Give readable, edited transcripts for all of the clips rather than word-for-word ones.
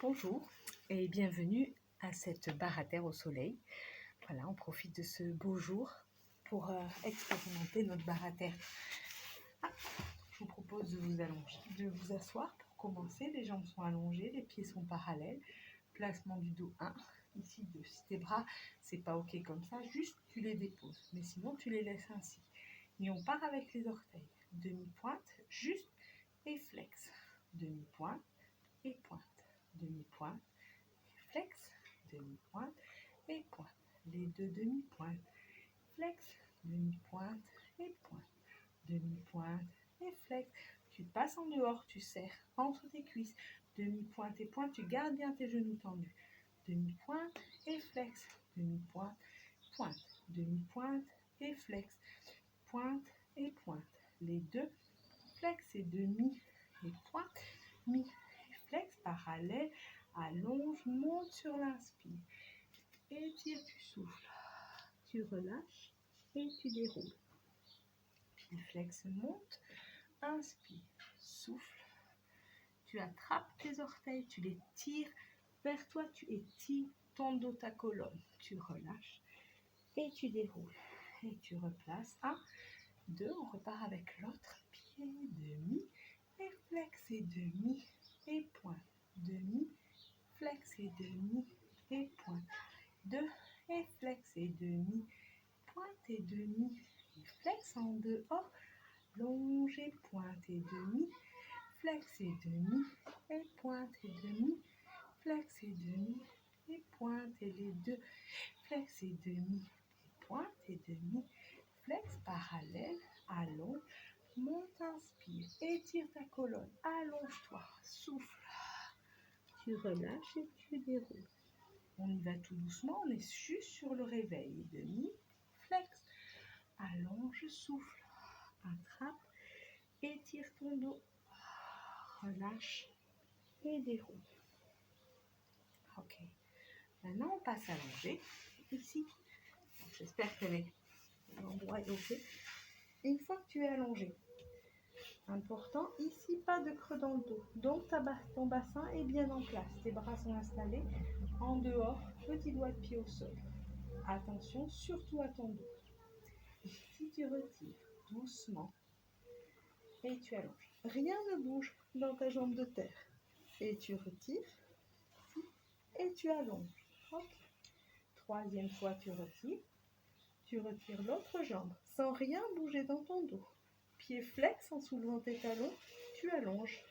Bonjour et bienvenue à cette barre à terre au soleil. Voilà, on profite de ce beau jour pour expérimenter notre barre à terre. Je vous propose de vous allonger, de vous asseoir pour commencer. Les jambes sont allongées, les pieds sont parallèles. Placement du dos 1, ici 2. Si tes bras, c'est pas ok comme ça, juste tu les déposes. Mais sinon, tu les laisses ainsi. Et on part avec les orteils. Demi-pointe, juste et flex. Demi-pointe et pointe. Demi-pointe, flex, demi-pointe et pointe. Les deux demi-pointes, flex, demi-pointe et pointe. Demi-pointe et flex. Tu passes en dehors, tu serres entre tes cuisses. Demi-pointe et pointe, tu gardes bien tes genoux tendus. Demi-pointe et flex. Demi-pointe, pointe. Demi-pointe et flex. Pointe et pointe. Les deux, flex et demi et pointe. Mi et flex, parallèle. Allonge, monte sur l'inspire. Étire, tu souffles. Tu relâches et tu déroules. Puis flex, monte. Inspire, souffle. Tu attrapes tes orteils, tu les tires vers toi. Tu étires ton dos, ta colonne. Tu relâches et tu déroules. Et tu replaces. 1, 2, on repart avec l'autre pied. Demi et flex et demi et pointe. Demi, flex et demi et pointe. 2 et flex et demi, pointe et demi et flex en dehors, longe et pointe et demi, flex et demi et pointe et demi, flex et demi et pointe et les deux, flex et demi et pointe et demi, flex parallèle, allonge, monte, inspire, étire ta colonne, allonge-toi, souffle, tu relâches et tu déroules. On y va tout doucement, on est juste sur le réveil. Demi, flex, allonge, souffle, attrape, étire ton dos, relâche et déroule. Ok, maintenant on passe à l'allongé, ici. J'espère que l'endroit est ok. Une fois que tu es allongé, important, ici pas de creux dans le dos. Donc ton bassin est bien en place. Tes bras sont installés en dehors, petit doigt de pied au sol. Attention surtout à ton dos. Si tu retires doucement et tu allonges, rien ne bouge dans ta jambe de terre. Et tu retires et tu allonges. Ok. Troisième fois, tu retires l'autre jambe sans rien bouger dans ton dos. Pied flex en soulevant tes talons, tu allonges.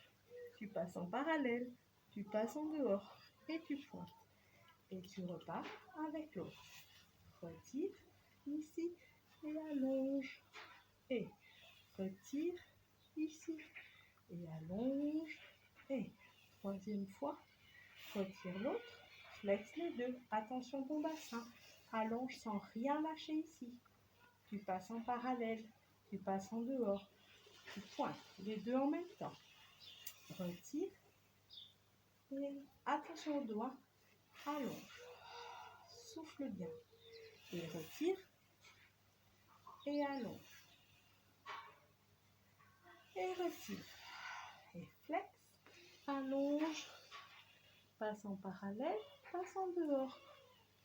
Tu passes en parallèle, tu passes en dehors et tu pointes. Et tu repars avec l'autre. Retire ici et allonge. Et retire ici et allonge. Et troisième fois, retire l'autre, flex les deux. Attention ton bassin. Allonge sans rien lâcher ici. Tu passes en parallèle, tu passes en dehors. Tu pointes les deux en même temps. Retire et attention au doigt. Allonge. Souffle bien. Et retire et allonge. Et retire. Et flex. Allonge. Passe en parallèle. Passe en dehors.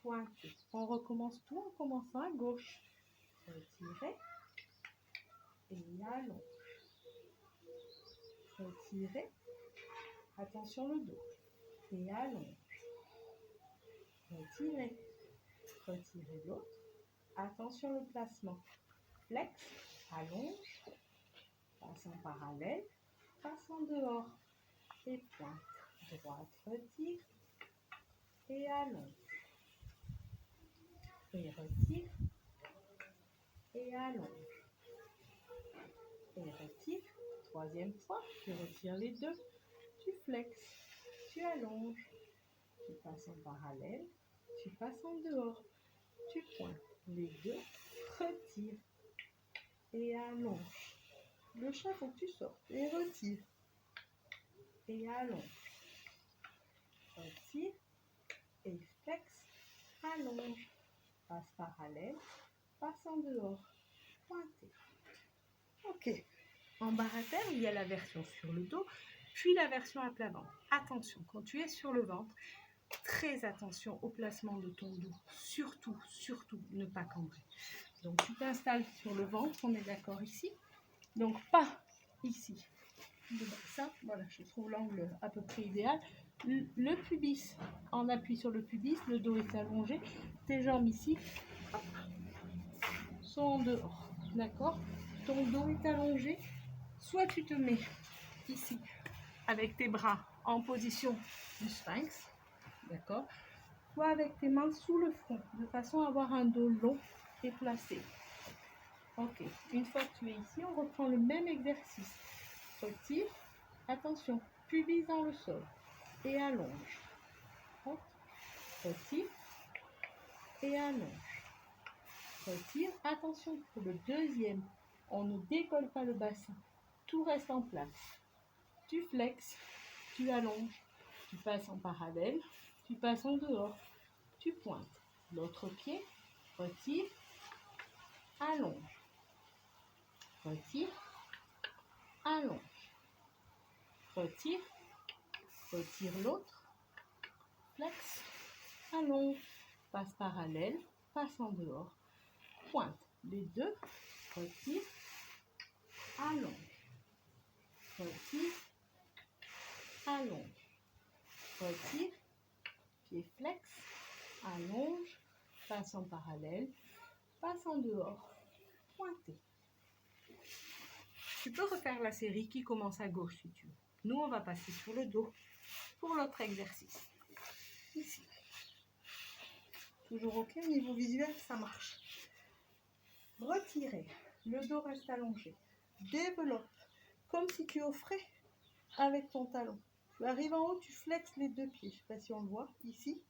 Pointe. On recommence tout en commençant à gauche. Retirez. Et allonge. Retirez. Attention le dos. Et allonge. Retirez. Retirez l'autre. Attention le placement. Flex. Allonge. Passe en parallèle. Passe en dehors. Et pointe. Droite. Retire. Et allonge. Et retire. Et allonge. Et retire. Troisième fois. Tu retires les deux. Tu flexes. Tu allonges. Tu passes en parallèle. Tu passes en dehors. Tu pointes. Les deux. Retire. Et allonge. Le chat, faut que tu sortes. Et retire. Et allonge. Retire. Et flex. Allonge. Passe parallèle. Passe en dehors. Pointez. Ok. En barre à terre, il y a la version sur le dos puis la version à plat ventre. Attention, quand tu es sur le ventre, très attention au placement de ton dos. Surtout, surtout, ne pas cambrer. Donc, tu t'installes sur le ventre, on est d'accord ici. Donc, pas ici. Le bassin, voilà, je trouve l'angle à peu près idéal. Le pubis, en appui sur le pubis, le dos est allongé. Tes jambes ici sont en dehors. D'accord? Ton dos est allongé. Soit tu te mets ici avec tes bras en position du sphinx. D'accord? Soit avec tes mains sous le front, de façon à avoir un dos long et placé. Ok, une fois que tu es ici, on reprend le même exercice. Retire, attention, pubis dans le sol et allonge. Hop. Retire et allonge. Retire, attention, pour le deuxième, on ne décolle pas le bassin, tout reste en place. Tu flexes, tu allonges, tu passes en parallèle, tu passes en dehors, tu pointes. L'autre pied, retire, allonge. Retire, allonge. Retire, retire l'autre, flex, allonge, passe parallèle, passe en dehors, pointe. Les deux, retire, allonge. Retire, allonge. Retire, pied flex, allonge, passe en parallèle, passe en dehors, pointer. Tu peux refaire la série qui commence à gauche si tu veux. Nous, on va passer sur le dos pour l'autre exercice. Ici. Toujours ok, au niveau visuel, ça marche. Retirez, le dos reste allongé. Développe, comme si tu offrais avec ton talon. Tu arrives en haut, tu flexes les deux pieds. Je ne sais pas si on le voit, ici.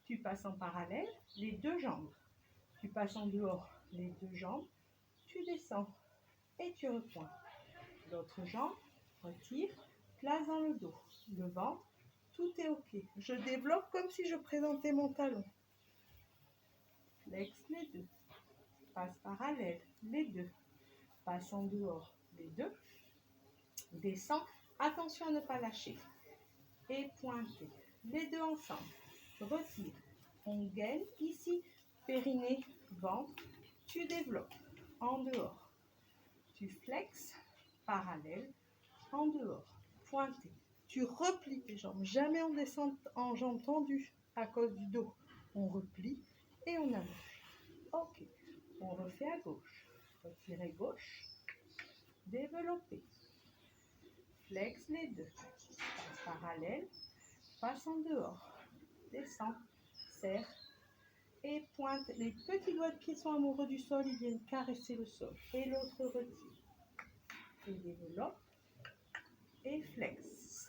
Tu passes en parallèle, les deux jambes. Tu passes en dehors, les deux jambes. Tu descends et tu repointes. L'autre jambe, retire, place dans le dos. Le ventre, tout est ok. Je développe comme si je présentais mon talon. Flex les deux. Passe parallèle, les deux. Passe en dehors, les deux. Descends. Attention à ne pas lâcher. Et pointer. Les deux ensemble. Retire. On gaine ici. Périnée, ventre. Tu développes. En dehors. Tu flexes. Parallèle. En dehors. Pointer. Tu replies tes jambes. Jamais on descend en jambes tendues à cause du dos. On replie et on allonge. Ok. On refait à gauche. Retirez gauche. Développer. Flex les deux. Passe parallèle. Passe en dehors. Descend. Serre. Et pointe. Les petits doigts de pied sont amoureux du sol. Ils viennent caresser le sol. Et l'autre retire. Et développe. Et flex.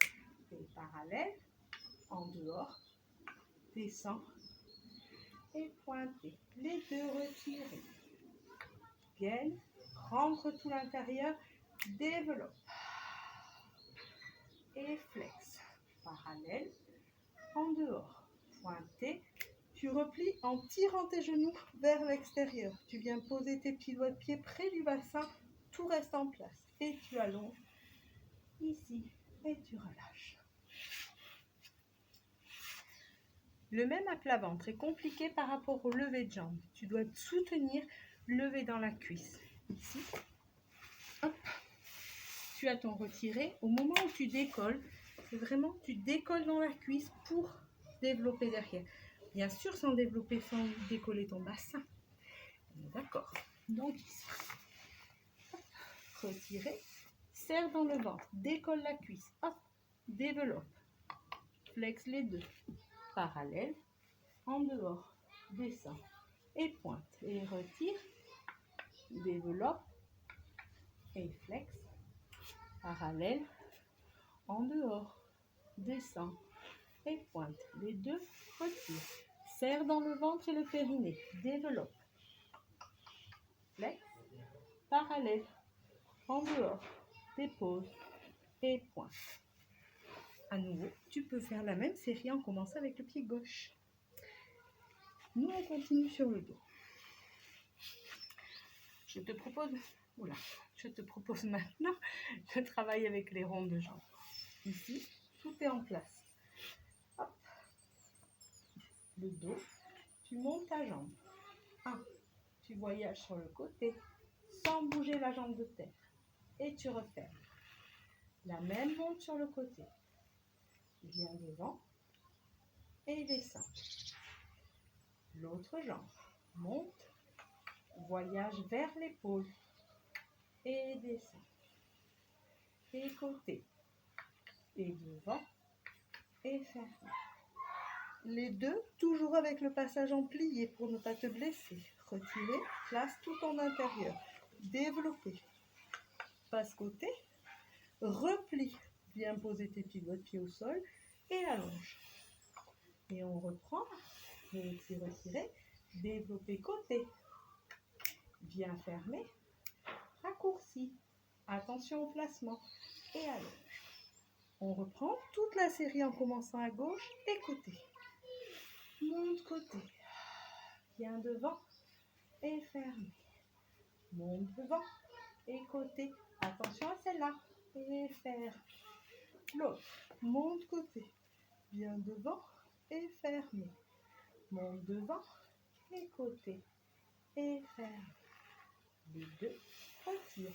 Et parallèle. En dehors. Descend. Et pointer. Les deux retirés. Gaine. Rentre tout l'intérieur. Développe. Et flex. Parallèle. En dehors. Pointé. Tu replies en tirant tes genoux vers l'extérieur. Tu viens poser tes petits doigts de pied près du bassin. Tout reste en place. Et tu allonges ici. Et tu relâches. Le même à plat ventre est compliqué par rapport au lever de jambe. Tu dois te soutenir, lever dans la cuisse. Ici. Hop. Tu as ton retiré. Au moment où tu décolles, c'est vraiment, tu décolles dans la cuisse pour développer derrière. Bien sûr, sans développer, sans décoller ton bassin. D'accord. Donc ici. Hop. Retirez. Serre dans le ventre. Décolle la cuisse. Hop. Développe. Flex les deux. Parallèle. En dehors. Descend. Et pointe. Et retire. Développe. Et flex. Parallèle. En dehors. Descend. Et pointe. Les deux, retire. Serre dans le ventre et le périnée. Développe. Flex. Parallèle. En dehors. Dépose. Et pointe. À nouveau, tu peux faire la même série en commençant avec le pied gauche. Nous, on continue sur le dos. Je te propose maintenant de travailler avec les rondes de jambes. Ici, tout est en place. Hop. Le dos, tu montes ta jambe. 1. Tu voyages sur le côté sans bouger la jambe de terre. Et tu refermes. La même monte sur le côté. Viens devant et descends. L'autre jambe monte, voyage vers l'épaule et descend. Et côté, et devant et ferme. Les deux, toujours avec le passage en plié pour ne pas te blesser. Retirer, place tout ton intérieur. Développer. Passe côté, replie. Viens poser tes pivots de pied au sol et allonge. Et on reprend. Retirer. Développer côté. Viens fermer. Raccourci. Attention au placement. Et allonge. On reprend toute la série en commençant à gauche et côté. Monte côté. Viens devant et ferme. Monte devant et côté. Attention à celle-là. Et ferme. L'autre. Monte côté. Viens devant et ferme. Monte devant et côté. Et ferme. Les deux. Retire.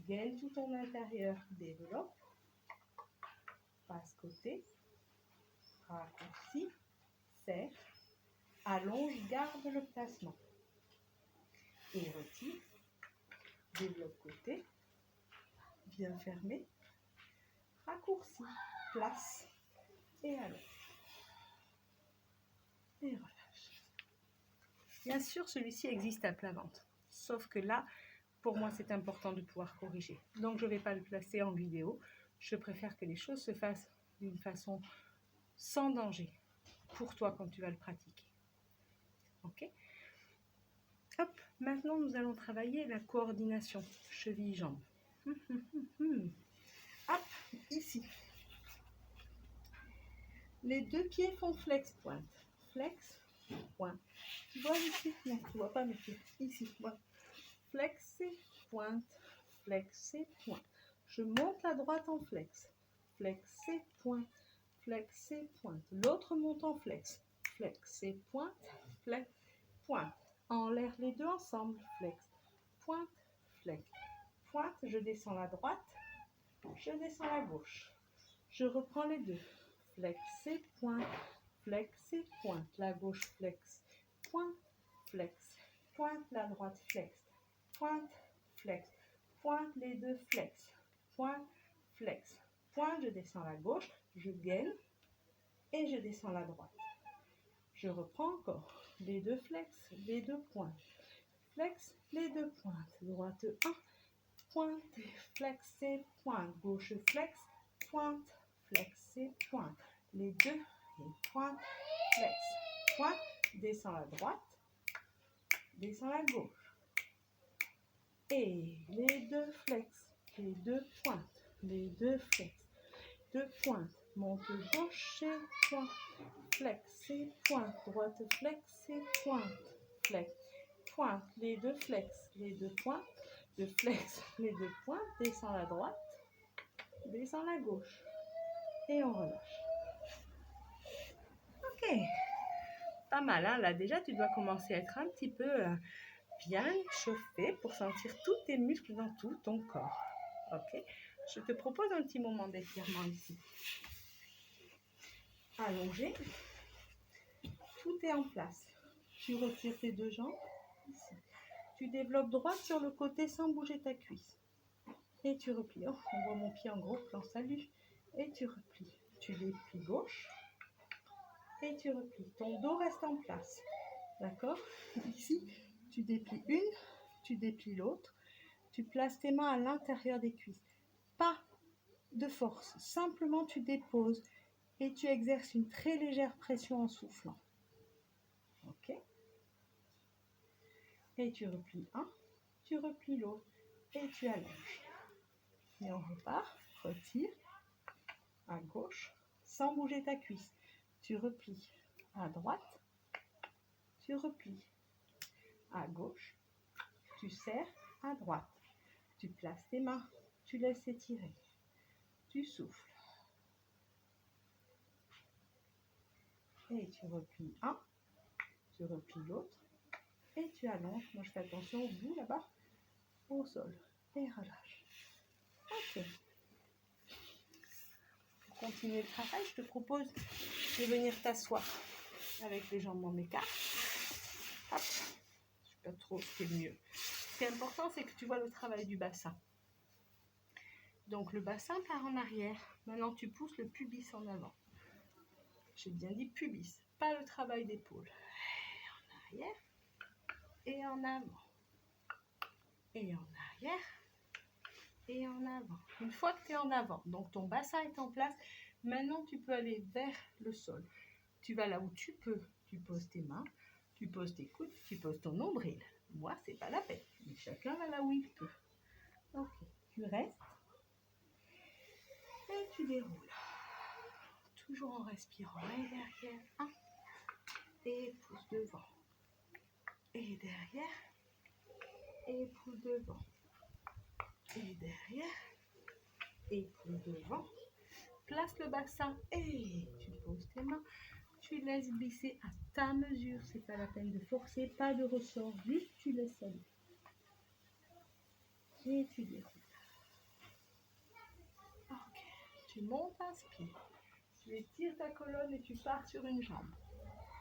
Gaine tout ton intérieur. Développe. Passe côté. Raccourci. Serre. Allonge. Garde le placement. Et retire. Développe côté. Viens fermer. Raccourci. Place. Et allonge. Et relâche. Bien sûr, celui-ci existe à plat ventre. Sauf que là, pour moi, c'est important de pouvoir corriger. Donc, je ne vais pas le placer en vidéo. Je préfère que les choses se fassent d'une façon sans danger pour toi quand tu vas le pratiquer. Ok? Hop, maintenant, nous allons travailler la coordination cheville-jambe. Hop, ici. Les deux pieds font flex-pointe. Flex, pointe. Tu vois ici? Non, tu ne vois pas mes pieds. Ici, voilà. Flexer, pointe. Flexer, pointe. Je monte la droite en flex. Flexer, pointe. Flexer, pointe. L'autre monte en flex. Flexer, pointe. Flex, pointe. En l'air les deux ensemble. Flex, pointe, flex. Pointe, je descends la droite. Je descends la gauche. Je reprends les deux. Flexer, pointe. Flexer, pointe. La gauche, flex. Pointe, flex. Pointe, la droite, flex. Pointe, flex. Pointe, les deux, flex. Pointe, flex. Pointe, je descends la gauche. Je gaine. Et je descends la droite. Je reprends encore. Les deux flex, les deux pointes. Flex, les deux pointes. Droite 1. Pointe, flex et pointe. Gauche, flex, pointe, flex et pointe. Les deux, et pointe, flex, pointe. Descends la droite, descends la gauche. Et les deux flex, les deux pointes, les deux flex, deux pointes. Monte gauche et pointe, flex et pointe. Droite, flex et pointe, flex, pointe. Les deux flex, les deux pointes. De flex, les deux pointes, descends la droite, descends la gauche et on relâche. Ok, pas mal, hein? Là déjà tu dois commencer à être un petit peu bien chauffé pour sentir tous tes muscles dans tout ton corps. Ok, je te propose un petit moment d'étirement ici. Allongé, tout est en place. Tu retires tes deux jambes ici. Tu développes droite sur le côté sans bouger ta cuisse. Et tu replies. Oh, on voit mon pied en gros plan, salut. Et tu replies. Tu déplies gauche. Et tu replies. Ton dos reste en place. D'accord? Ici, tu déplies une, tu déplies l'autre. Tu places tes mains à l'intérieur des cuisses. Pas de force. Simplement, tu déposes. Et tu exerces une très légère pression en soufflant. Ok? Et tu replies un. Tu replies l'autre. Et tu allonges. Et on repart. Retire. À gauche, sans bouger ta cuisse. Tu replies à droite, tu replies à gauche, tu serres à droite. Tu places tes mains, tu laisses étirer. Tu souffles. Et tu replies un, tu replies l'autre. Et tu allonges. Moi, je fais attention au bout là-bas, au sol. Et relâche. Ok. Pour continuer le travail, je te propose de venir t'asseoir avec les jambes en écart. Hop. Je ne sais pas trop ce qui est le mieux. Ce qui est important, c'est que tu vois le travail du bassin. Donc, le bassin part en arrière. Maintenant, tu pousses le pubis en avant. J'ai bien dit pubis, pas le travail d'épaule. En arrière et en avant. Et en arrière et en avant. Une fois que tu es en avant, donc ton bassin est en place, maintenant tu peux aller vers le sol. Tu vas là où tu peux. Tu poses tes mains, tu poses tes coudes, tu poses ton nombril. Moi, c'est pas la peine. Mais chacun va là où il peut. Ok, tu restes et tu déroules. Toujours en respirant. Et derrière, un. Et pousse devant. Et derrière. Et pousse devant. Et derrière. Et pousse devant. Place le bassin et tu poses tes mains. Tu laisses glisser à ta mesure. C'est pas la peine de forcer, pas de ressort. Juste tu laisses aller. Et tu déroules. Ok. Tu montes, inspire. Tu étires ta colonne et tu pars sur une jambe.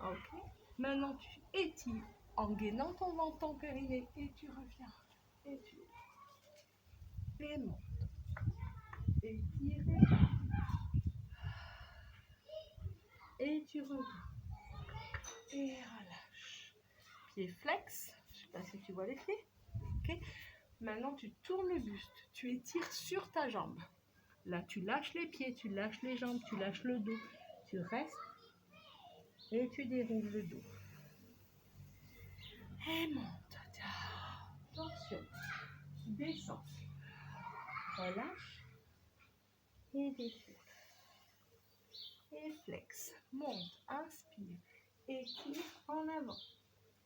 Ok. Maintenant tu étires en gainant ton ventre, ton périnée et tu reviens. Et tu et monte. Étire et tu reviens. Et relâche. Pied flex. Je ne sais pas si tu vois les pieds. Ok. Maintenant, tu tournes le buste. Tu étires sur ta jambe. Là, tu lâches les pieds, tu lâches les jambes, tu lâches le dos. Tu restes et tu déroules le dos. Et monte. Attention. Descends. Relâche. Et défoule. Et flex. Monte. Inspire. Étire en avant.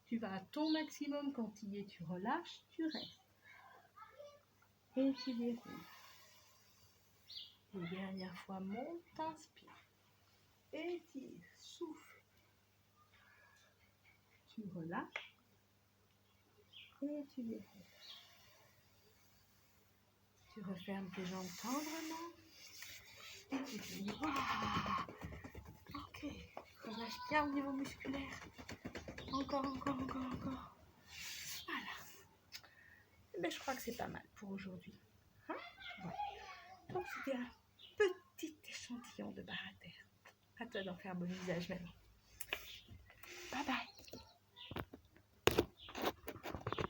Tu vas à ton maximum quand tu y es. Tu relâches. Tu restes. Et tu déroules. Une dernière fois, monte. Inspire. Étire. Souffle. Tu relâches. Et tu déroules. Tu refermes tes jambes tendrement. Et tu finis. Ok. Relâche bien au niveau musculaire. Encore. Voilà. Et bien, je crois que c'est pas mal pour aujourd'hui. Hein? Voilà. Donc, c'était un petit échantillon de barre à terre. À toi d'en faire bon usage maintenant.